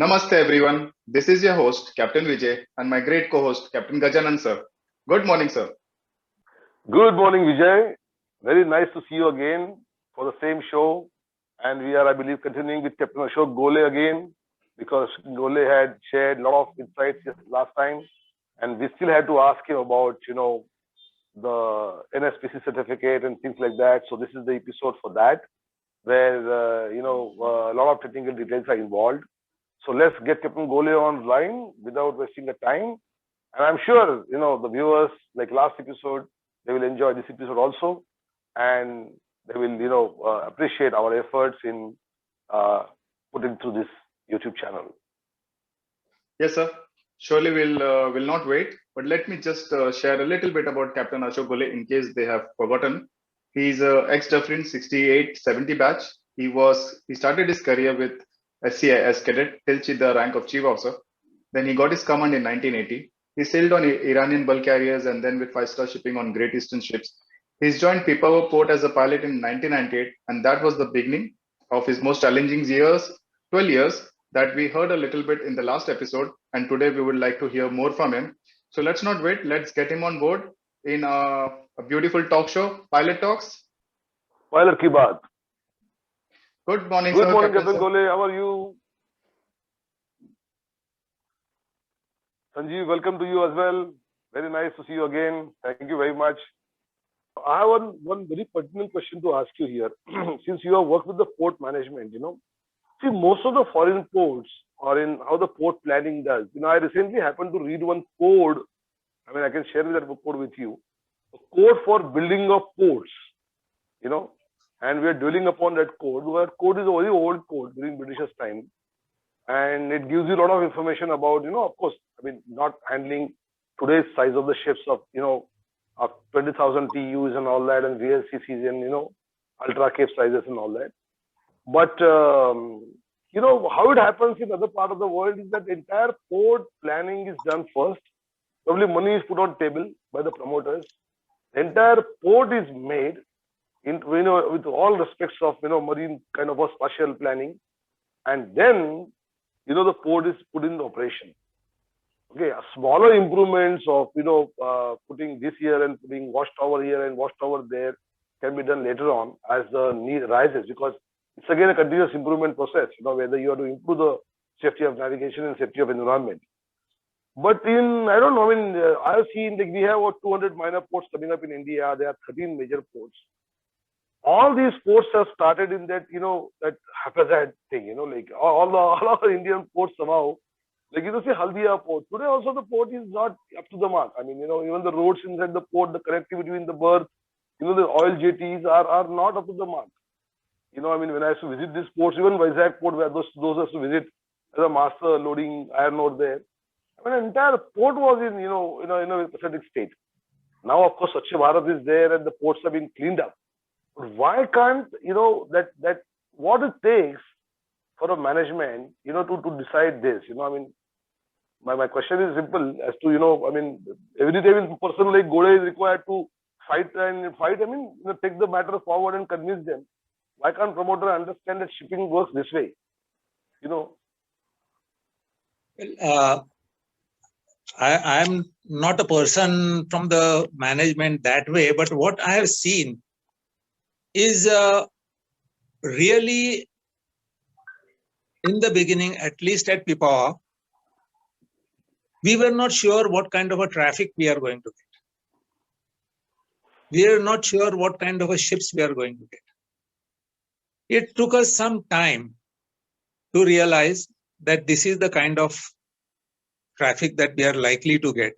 Namaste everyone. This is your host, Captain Vijay, and my great co-host, Captain Gajanan sir. Good morning, sir. Good morning, Vijay. Very nice to see you again for the same show. And we are, I believe, continuing with Captain Ashok Gole again because Gole had shared a lot of insights just last time. And we still had to ask him about, the NSPC certificate and things like that. So this is the episode for that, where, a lot of technical details are involved. So let's get Captain Gole on line without wasting the time. And I'm sure, the viewers, like last episode, they will enjoy this episode also. And they will, appreciate our efforts in putting through this YouTube channel. Yes, sir. Surely will not wait. But let me just share a little bit about Captain Ashok Gole in case they have forgotten. He's a ex-Dufferin 68-70 batch. He started his career with SCI as cadet till the rank of chief officer. Then he got his command in 1980. He sailed on Iranian bulk carriers and then with five-star shipping on Great Eastern ships. He's joined Pipavav Port as a pilot in 1998, and that was the beginning of his most challenging years, 12 years, that we heard a little bit in the last episode. And today we would like to hear more from him. So let's not wait. Let's get him on board in a beautiful talk show, Pilot Talks. Pilot Ki Baat. Good morning, Good sir. morning, Captain Gole. How are you? Sanjeev, welcome to you as well. Very nice to see you again. Thank you very much. I have one very pertinent question to ask you here. Since you have worked with the port management, see, most of the foreign ports are in how the port planning does. I recently happened to read one code. I mean, I can share that code with you. A code for building of ports, and we are dwelling upon that code. That code is a very old code during British's time. And it gives you a lot of information about, of course, I mean, not handling today's size of the ships of, of 20,000 TEUs and all that, and VLCCs and, ultra cape sizes and all that. But, how it happens in other part of the world is that entire port planning is done first. Probably money is put on table by the promoters. The entire port is made in, with all respects of, marine kind of a spatial planning. And then, the port is put in operation. Okay, smaller improvements of, putting this here and putting watchtower here and watchtower there can be done later on as the need rises, because it's again a continuous improvement process, whether you have to improve the safety of navigation and safety of environment. But I don't know, I've seen, like, we have about 200 minor ports coming up in India. There are 13 major ports. All these ports have started in that, that haphazard thing, like all our Indian ports somehow, like, say Haldia port. Today also the port is not up to the mark. I mean, even the roads inside the port, the connectivity between the berth, the oil jetties are not up to the mark. When I used to visit these ports, even Vizag port, where those used to visit as a master loading iron ore there. I mean, the entire port was in, in a pathetic state. Now, of course, Swachh Bharat is there and the ports have been cleaned up. But why can't, that what it takes for a management, to decide this, my question is simple as to, every day a person like Gole is required to fight, take the matter forward and convince them. Why can't promoter understand that shipping works this way? I'm not a person from the management that way, but what I have seen is really in the beginning, at least at Pipavav, we were not sure what kind of a traffic we are going to get. We are not sure what kind of a ships we are going to get. It took us some time to realize that this is the kind of traffic that we are likely to get.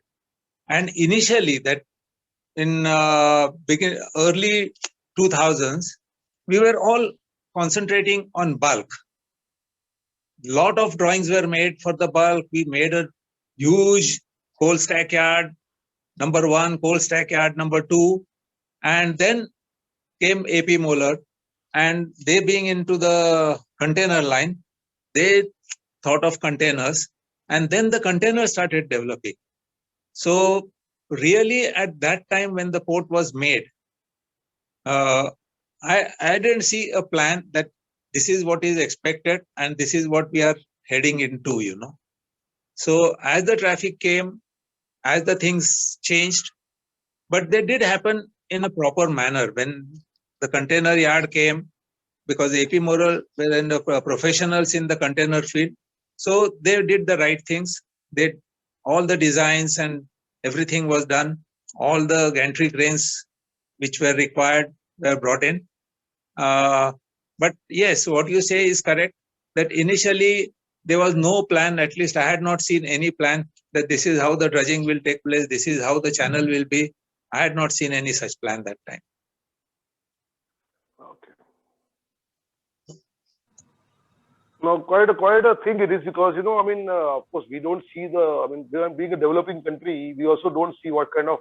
And initially, that in early 2000s, we were all concentrating on bulk. Lot of drawings were made for the bulk. We made a huge coal stack yard, number 1, coal stack yard number 2, and then came AP Moeller, and they being into the container line, they thought of containers, and then the containers started developing. So really at that time when the port was made, I didn't see a plan that this is what is expected and this is what we are heading into, you know. So as the traffic came, as the things changed, but they did happen in a proper manner. When the container yard came, because AP Moral were in the professionals in the container field, so they did the right things. They all the designs and everything was done. All the gantry cranes which were required were brought in. But yes, what you say is correct, that initially there was no plan. At least I had not seen any plan that this is how the dredging will take place, this is how the channel will be. I had not seen any such plan that time. Okay. Now, quite a thing it is, because, you know, I mean, of course, we don't see being a developing country, we also don't see what kind of,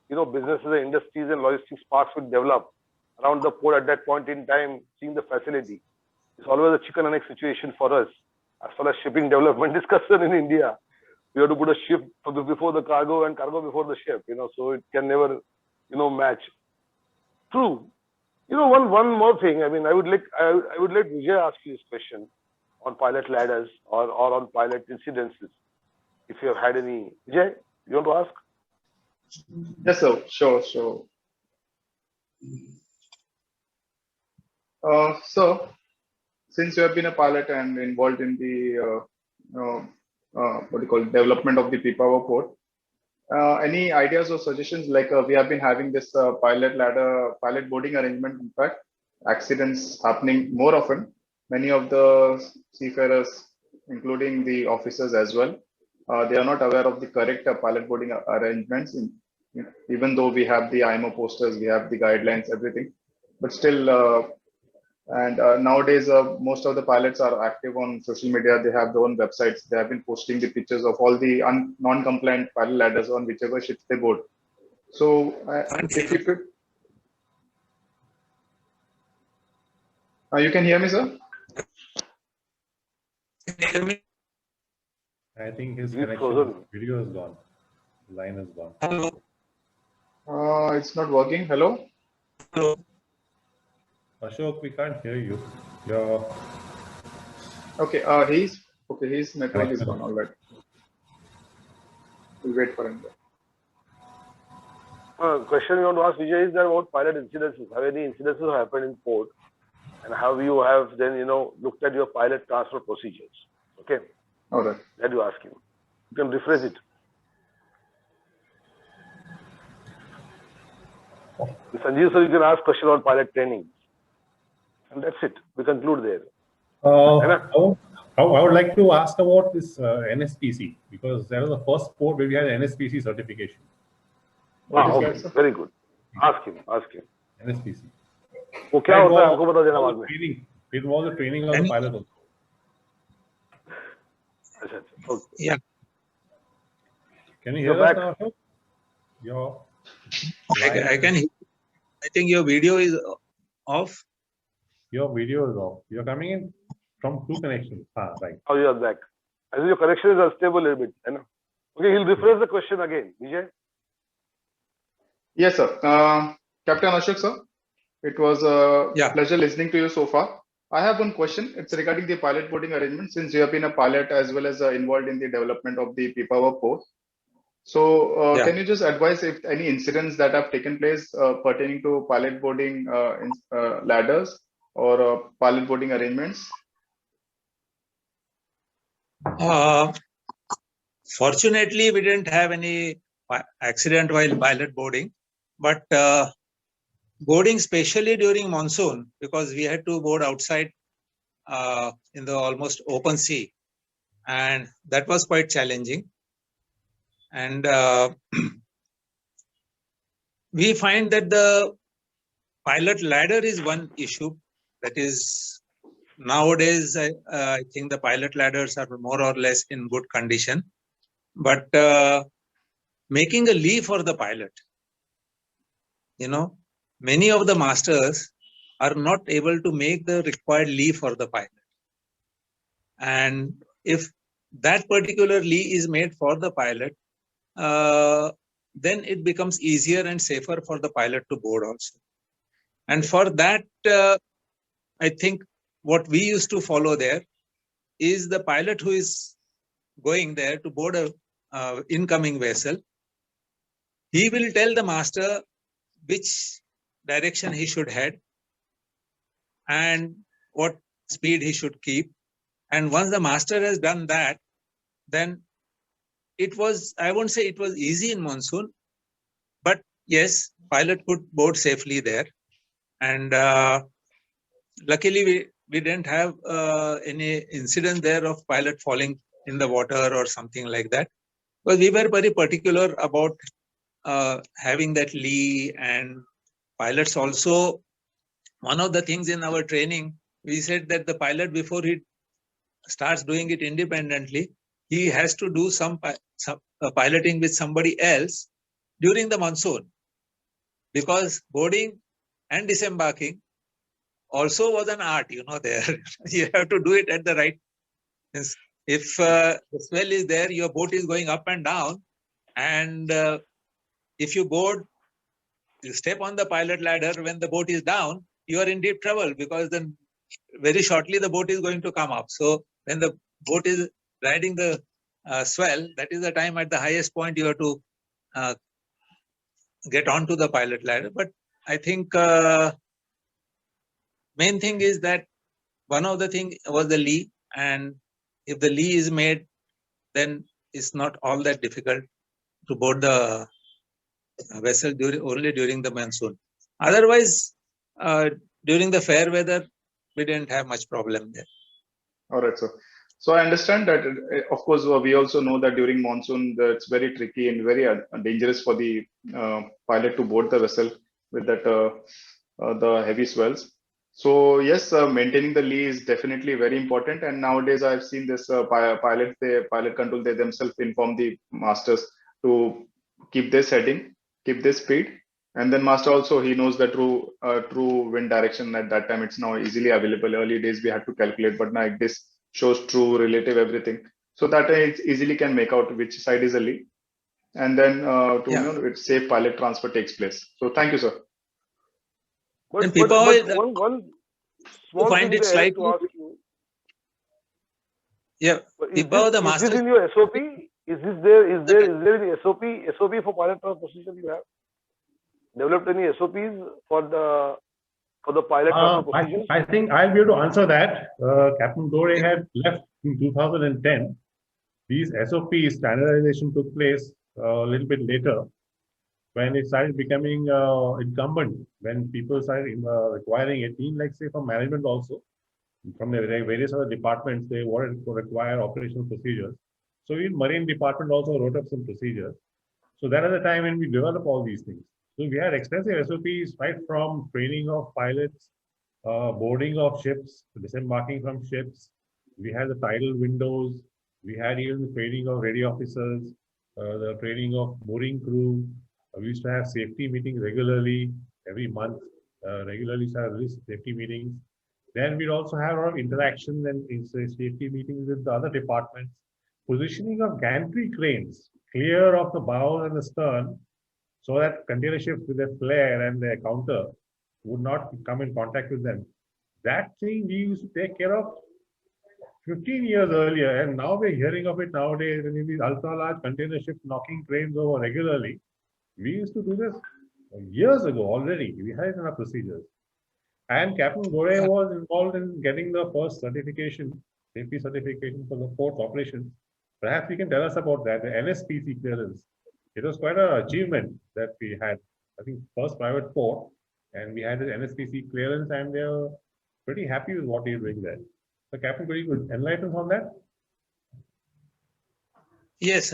you know, businesses and industries and logistics parks will develop around the port at that point in time, seeing the facility. It's always a chicken and egg situation for us. As far as shipping development is concerned in India, we have to put a ship before the cargo and cargo before the ship, you know, so it can never, you know, match. True. You know, one more thing. I mean, I would let Vijay ask you this question on pilot ladders or on pilot incidences, if you have had any. Vijay, you want to ask? Yes, sir. Sure. So, since you have been a pilot and involved in the development of the Pipavav port, any ideas or suggestions? Like we have been having this pilot boarding arrangement. In fact, accidents happening more often. Many of the seafarers, including the officers as well, they are not aware of the correct pilot boarding arrangements. Even though we have the IMO posters, we have the guidelines, everything, but still. Nowadays, most of the pilots are active on social media. They have their own websites. They have been posting the pictures of all the non-compliant pilot ladders on whichever ships they board. So, if you could, you can hear me, sir? Can you hear me? I think his connection, video is gone. Line is gone. Hello. It's not working. Hello. Hello. Ashok, we can't hear you. Okay. His network is gone. All right. We'll wait for him. Question you want to ask Vijay is that about pilot incidences. Have any incidences happened in port, and how you have then, you know, looked at your pilot transfer procedures? Okay. All right. That you ask him. You can rephrase it. Sanjeev, sir, you can ask question on pilot training. And that's it. We conclude there. I would like to ask about this NSPC, because that was the first port where we had NSPC certification. Okay. Very good. Ask him. NSPC. Okay. It was a training of the pilot also. Okay. Yeah. Can you hear us now? I can hear. I think your video is off. Your video is off. You're coming in from two connections. Right. Oh, you are back. I think your connection is unstable a little bit. You know? Okay, he'll rephrase the question again. Vijay? Yes, sir. Captain Ashok, sir. It was a pleasure listening to you so far. I have one question. It's regarding the pilot boarding arrangement. Since you have been a pilot as well as involved in the development of the Pipavav port, so can you just advise if any incidents that have taken place pertaining to pilot boarding ladders or pilot boarding arrangements? Fortunately, we didn't have any accident while pilot boarding, but boarding especially during monsoon, because we had to board outside in the almost open sea, and that was quite challenging. And we find that the pilot ladder is one issue. That is, nowadays, I think the pilot ladders are more or less in good condition. But making a lee for the pilot, you know, many of the masters are not able to make the required lee for the pilot. And if that particular lee is made for the pilot, then it becomes easier and safer for the pilot to board also. And for that, I think what we used to follow there is the pilot who is going there to board a incoming vessel. He will tell the master which direction he should head and what speed he should keep. And once the master has done that, then it was, I won't say it was easy in monsoon, but yes, pilot could board safely there. And luckily, we didn't have any incident there of pilot falling in the water or something like that. Because we were very particular about having that lee, and pilots also, one of the things in our training, we said that the pilot, before he starts doing it independently, he has to do some piloting with somebody else during the monsoon, because boarding and disembarking also was an art, there. You have to do it at the right. If the swell is there, your boat is going up and down, and if you board, you step on the pilot ladder when the boat is down, you are in deep trouble, because then very shortly the boat is going to come up. So when the boat is riding the swell, that is the time at the highest point you have to get onto the pilot ladder. But I think main thing is that one of the thing was the lee, and if the lee is made, then it's not all that difficult to board the vessel only during the monsoon. Otherwise, during the fair weather, we didn't have much problem there. All right, sir. So I understand that, of course, we also know that during monsoon, it's very tricky and very dangerous for the pilot to board the vessel with that the heavy swells. So yes, maintaining the lee is definitely very important. And nowadays, I've seen this pilot control, they themselves inform the masters to keep this heading, keep this speed. And then master also, he knows the true wind direction at that time. It's now easily available. Early days we had to calculate, but now this shows true, relative, everything. So that it easily can make out which side is a lee. And then safe pilot transfer takes place. So thank you, sir. But, people one small find thing it slightly. to ask you. Yeah, Is this in your SOP? Is there any SOP for pilot transfer procedure you have? Developed any SOPs for the pilot transfer procedure? I think I'll be able to answer that. Captain Gore had left in 2010. These SOPs, standardization took place a little bit later, when it started becoming incumbent, when people started requiring it, like say from management also, from the various other departments, they wanted to require operational procedures. So in Marine Department also wrote up some procedures. So that is the time when we developed all these things. So we had extensive SOPs right from training of pilots, boarding of ships, disembarking from ships. We had the tidal windows. We had even the training of ready officers, the training of mooring crew. We used to have safety meetings regularly, every month, regularly have these safety meetings. Then we'd also have our interactions and safety meetings with the other departments. Positioning of gantry cranes clear of the bow and the stern, so that container ships with their flare and their counter would not come in contact with them. That thing we used to take care of 15 years earlier, and now we're hearing of it nowadays, and in these ultra-large container ships knocking trains over regularly. We used to do this years ago already. We had it in our procedures. And Captain Gore was involved in getting the first certification, safety certification for the port's operations. Perhaps you can tell us about that, the NSPC clearance. It was quite an achievement that we had. I think first private port, and we had the NSPC clearance, and they were pretty happy with what we were doing there. So Captain Gore, could enlighten us on that? Yes,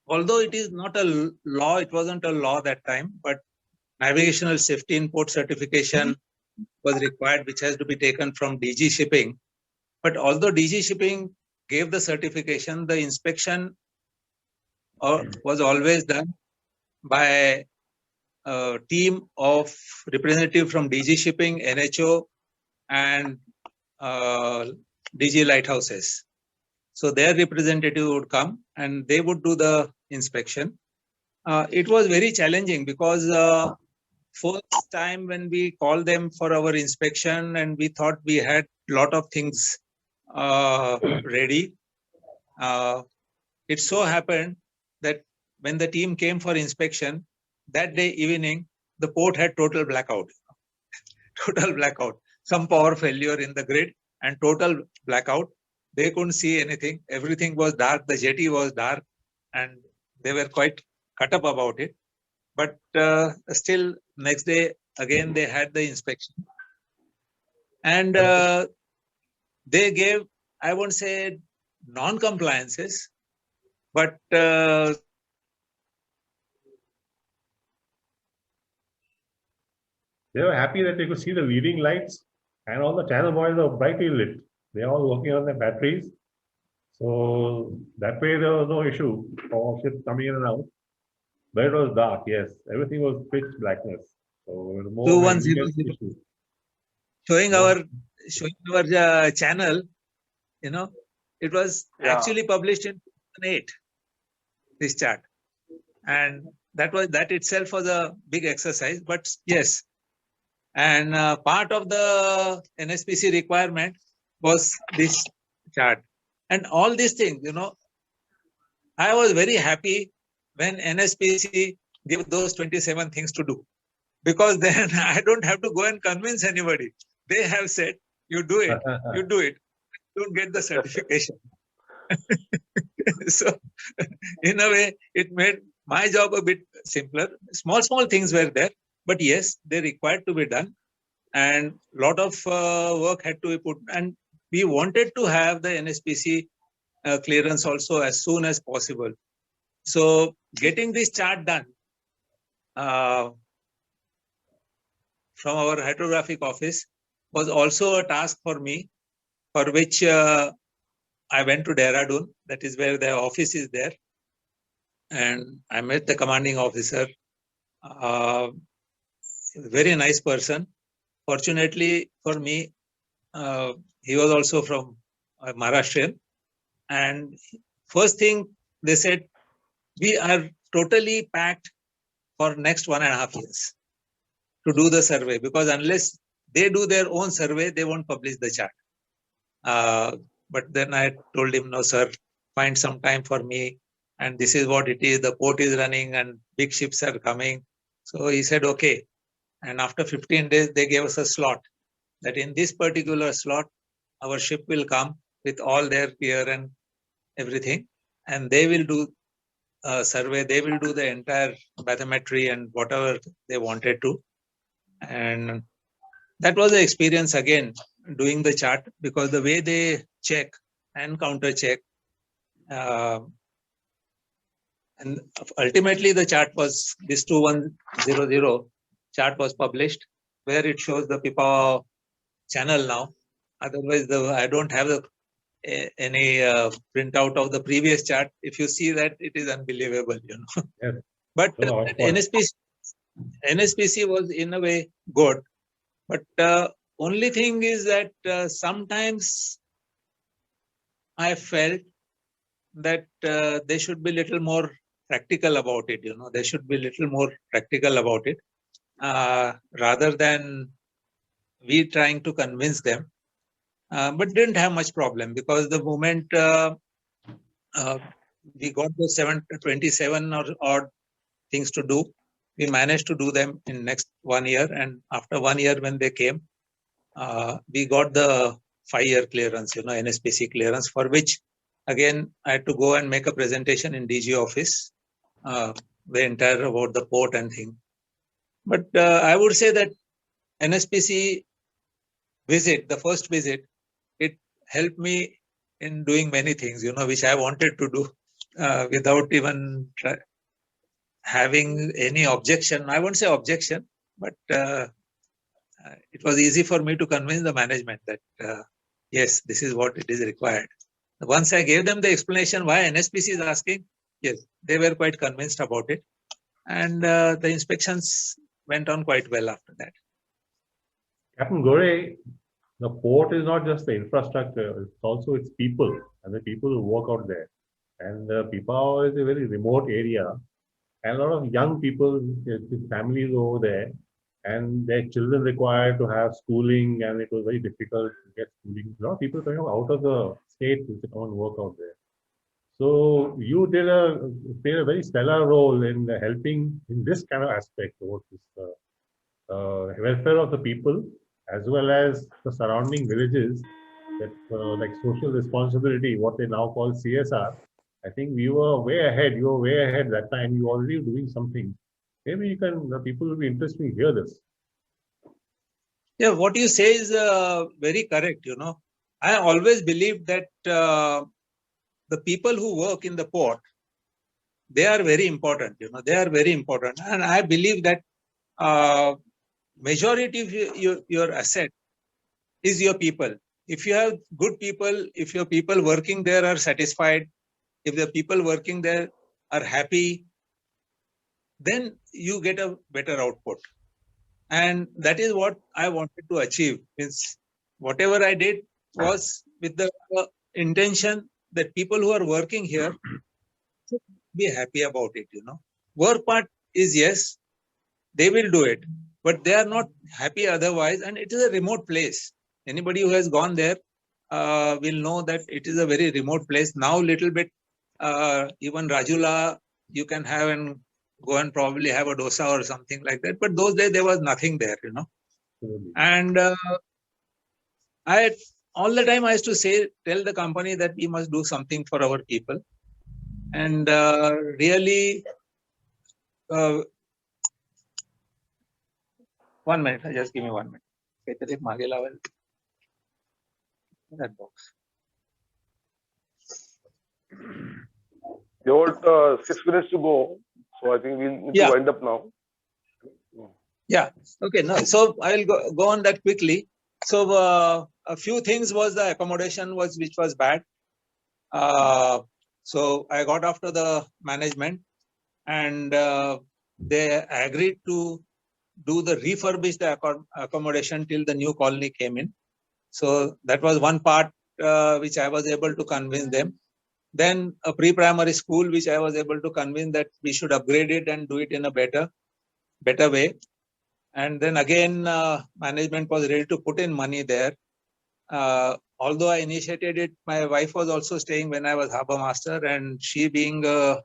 although it is not a law, it wasn't a law that time, but navigational safety in port certification was required, which has to be taken from DG Shipping. But although DG Shipping gave the certification, the inspection was always done by a team of representatives from DG Shipping, NHO, and DG Lighthouses. So their representative would come and they would do the inspection. It was very challenging because first time when we called them for our inspection, and we thought we had a lot of things ready. It so happened that when the team came for inspection, that day evening, the port had total blackout. Total blackout. Some power failure in the grid and total blackout. They couldn't see anything. Everything was dark. The jetty was dark, and they were quite cut up about it. But still, next day, again, they had the inspection. And they gave, I won't say non-compliances, but they were happy that they could see the leading lights, and all the channel boys were brightly lit. They're all working on their batteries. So that way there was no issue for ships coming in and out. But it was dark, yes. Everything was pitch blackness. So it was more 2100 issue. showing Yeah. our channel, you know, it was actually published in 2008, this chart. And that itself was a big exercise, but yes. And part of the NSPC requirement was this chart. And all these things, you know, I was very happy when NSPC gave those 27 things to do, because then I don't have to go and convince anybody. They have said, you do it, you do it, don't get the certification. So in a way, it made my job a bit simpler. Small things were there, but yes, they required to be done. And a lot of work had to be put. And we wanted to have the NSPC clearance also as soon as possible. So getting this chart done from our hydrographic office was also a task for me, for which I went to Dehradun. That is where the office is there. And I met the commanding officer, very nice person. Fortunately for me, he was also from Maharashtrian. And first thing they said, we are totally packed for next 1.5 years to do the survey, because unless they do their own survey, they won't publish the chart. But then I told him, no, sir, find some time for me. And this is what it is. The port is running and big ships are coming. So he said, okay. And after 15 days, they gave us a slot that in this particular slot, our ship will come with all their gear and everything. And they will do a survey. They will do the entire bathymetry and whatever they wanted to. And that was the experience again, doing the chart, because the way they check and counter check. And ultimately the chart was, this 2100 chart was published, where it shows the Pipavav channel now. Otherwise, I don't have any printout of the previous chart. If you see that, it is unbelievable, you know. Yes. But No, NSPC was in a way good. But only thing is that sometimes I felt that they should be little more practical about it, you know. They should be little more practical about it, rather than we trying to convince them. But didn't have much problem, because the moment we got the 27 or odd things to do, we managed to do them in next 1 year. And after 1 year, when they came, we got the 5-year clearance, you know, NSPC clearance, for which again I had to go and make a presentation in DG office, the entire about the port and thing. But I would say that NSPC visit, the first visit, it helped me in doing many things, you know, which I wanted to do without even having any objection. I won't say objection, but it was easy for me to convince the management that, yes, this is what it is required. Once I gave them the explanation why NSPC is asking, yes, they were quite convinced about it. And the inspections went on quite well after that. Captain Gore, the port is not just the infrastructure, it's also its people and the people who work out there. And Pipavav is a very remote area, and a lot of young people with families over there. and their children required to have schooling, and it was very difficult to get schooling. A lot of people coming out of the state to come and work out there. So you played a very stellar role in helping in this kind of aspect towards this welfare of the people, as well as the surrounding villages, that like social responsibility, what they now call CSR. I think we were way ahead. You were way ahead that time. You were already doing something. Maybe you can. People will be interested to hear this. Yeah, what you say is very correct. I always believe that the people who work in the port, they are very important. They are very important, and I believe that majority of your asset is your people. If you have good people, if your people working there are satisfied, if the people working there are happy, then you get a better output. And that is what I wanted to achieve. Means whatever I did was with the intention that people who are working here should be happy about it. Work part is yes, they will do it, but they are not happy otherwise. And it is a remote place. Anybody who has gone there will know that it is a very remote place. Now, little bit, even Rajula, you can have and go and probably have a dosa or something like that. But those days there was nothing there, And I all the time I used to tell the company that we must do something for our people, and really. 1 minute, just give me 1 minute. That box. You want 6 minutes to go, so I think we need to wind up now. Yeah. Okay. No. So I'll go on that quickly. So a few things was the accommodation which was bad. So I got after the management, and they agreed to do the refurbish the accommodation till the new colony came in. So that was one part which I was able to convince them. Then a pre-primary school which I was able to convince that we should upgrade it and do it in a better way. And then again, management was ready to put in money there. Although I initiated it, my wife was also staying when I was harbour master, and she being a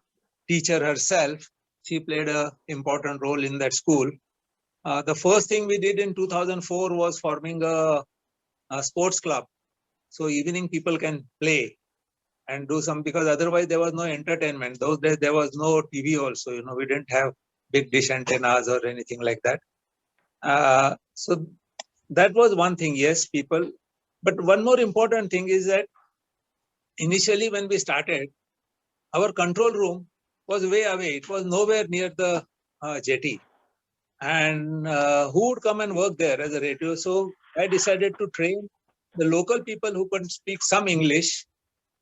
teacher herself, she played an important role in that school. The first thing we did in 2004 was forming a sports club. So evening people can play and do some, because otherwise there was no entertainment. Those days there was no TV also, we didn't have big dish antennas or anything like that. So that was one thing, yes, people. But one more important thing is that initially when we started, our control room was way away. It was nowhere near the jetty. And who would come and work there as a radio? So I decided to train the local people who could speak some English,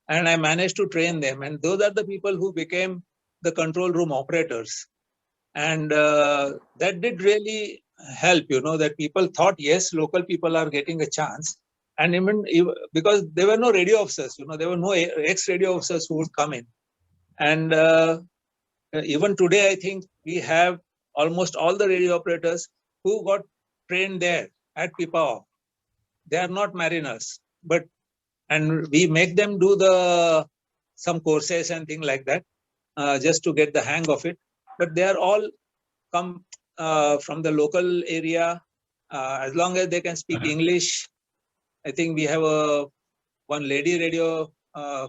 and I managed to train them. And those are the people who became the control room operators. And that did really help, that people thought, yes, local people are getting a chance. And even because there were no radio officers, there were no ex-radio officers who would come in. And even today, I think we have almost all the radio operators who got trained there at Pipavav. They are not mariners, and we make them do some courses and things like that, just to get the hang of it. But they are all come from the local area. As long as they can speak English, I think we have one lady radio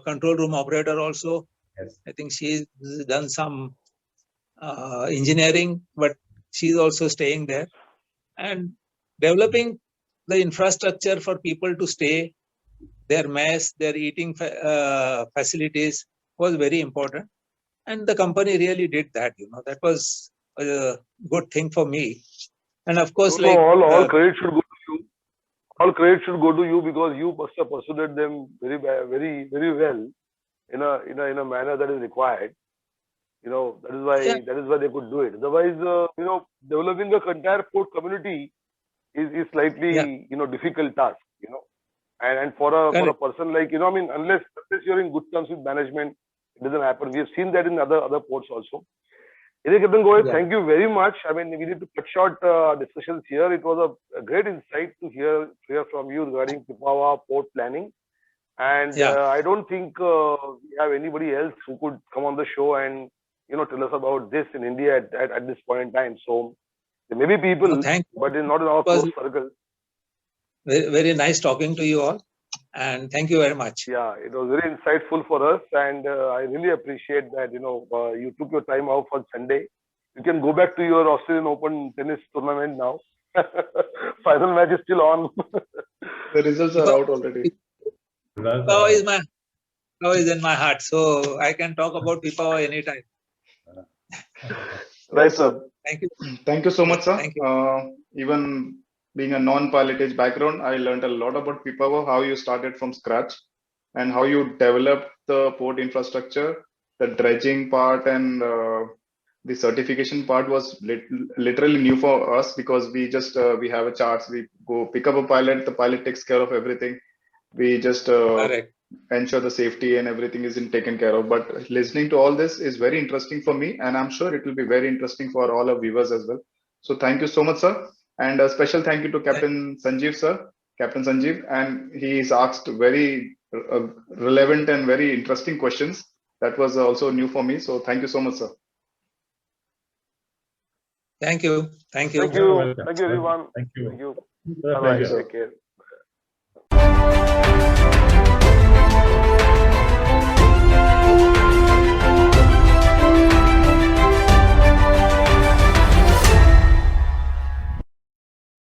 control room operator also. Yes. I think she's done some engineering, but she's also staying there. And developing the infrastructure for people to stay, their mess, their eating facilities was very important. And the company really did that, that was a good thing for me. And of course, all credit should go to you. All credit should go to you, because you must have persuaded them very, very, very well in a manner that is required. That is why they could do it. Otherwise, developing a entire port community is slightly difficult task. And for a person like unless you're in good terms with management, it doesn't happen. We have seen that in other ports also. Captain Goel, Yeah. thank you very much. I mean, we need to cut short discussions here. It was a great insight to hear from you regarding Pipavav port planning. And Yeah. I don't think we have anybody else who could come on the show and tell us about this in India at this point in time. So there may be people, No, thank you. but not in our It was close circle. very, very nice talking to you all. And thank you very much. Yeah, it was very insightful for us, and I really appreciate that you took your time out for Sunday. You can go back to your Australian Open tennis tournament now. Final match is still on. The results are out already. Pipavav is in my heart, so I can talk about Pipavav anytime. Right, sir. Thank you. Thank you so much, sir. Thank you. Even being a non-pilotage background, I learned a lot about Pipavav, how you started from scratch and how you developed the port infrastructure, the dredging part, and the certification part was literally new for us, because we just we have a charts, we go pick up a pilot, the pilot takes care of everything. We just Correct. ensure the safety and everything is taken care of. But listening to all this is very interesting for me, and I'm sure it will be very interesting for all our viewers as well. So thank you so much, sir. And a special thank you to Captain Sanjeev, sir, Captain Sanjeev, and he's asked very relevant and very interesting questions. That was also new for me. So thank you so much, sir. Thank you. Thank you. Thank you. Thank you, everyone. Thank you. Thank you. Bye-bye. Bye-bye. Take care.